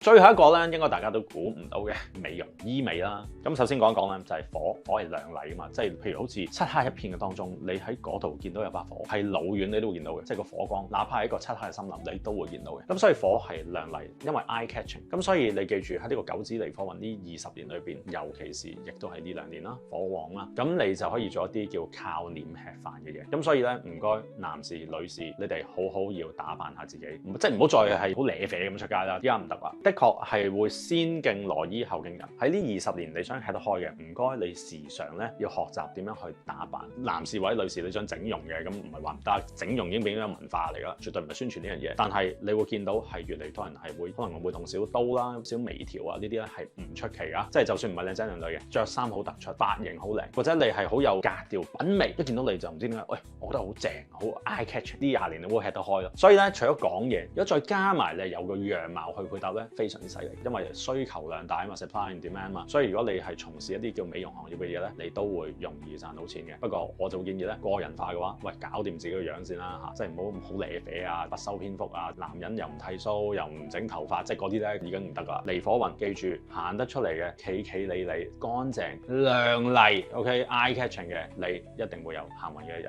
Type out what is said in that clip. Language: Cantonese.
最後一個咧，應該大家都估唔到嘅美容醫美啦。咁首先講一講咧，就係火係亮麗啊嘛，即係譬如好似漆黑一片嘅當中，你喺嗰度見到有把火，係老遠你都會見到嘅，即係個火光，哪怕係一個漆黑嘅森林，你都會見到嘅。咁所以火係亮麗，因為 eye catching。咁所以你記住喺呢個九紫離火運呢20年裏邊，尤其是亦都係呢2年啦，火旺啦，咁你就可以做一啲叫靠臉吃飯嘅嘢。咁所以咧，唔該男士、女士，你哋好要打扮下自己，即係唔好再係好瀨啡咁出街啦，依家唔得啦。的確係會先敬羅衣後敬人。喺呢20年你想吃得開嘅，唔該你時常咧要學習點樣去打扮。男士或者女士你想整容嘅，咁唔係話唔得，整容已經變咗文化嚟啦，絕對唔係宣傳呢樣嘢。但係你會見到係越嚟越多人係會可能會動小刀啦、小微調啊，呢啲咧係唔出奇噶。即係就算唔係靚仔靚女嘅，着衫好突出，髮型好靚，或者你係好有格調品味，一見到你就唔知點解，喂，我覺得好正，好 eye catch。呢20年你會吃得開咯。所以咧，除咗講嘢，如果再加埋你有個樣貌去配搭咧，非常之犀利。因為需求量大啊嘛 ，supply and demand 嘛，所以如果你係從事一啲叫美容行業嘅嘢咧，你都會容易賺到錢嘅。不過我就會建議咧，個人化嘅話，喂，搞掂自己個樣先啦嚇，即係唔好好瀨啡啊，不修邊幅啊，男人又唔剃須，又唔整頭髮，即係嗰啲咧已經唔得啦。離火運，記住行得出嚟嘅，企理理，乾淨亮麗 ，OK，eye catching 嘅，你一定會有幸運嘅一日。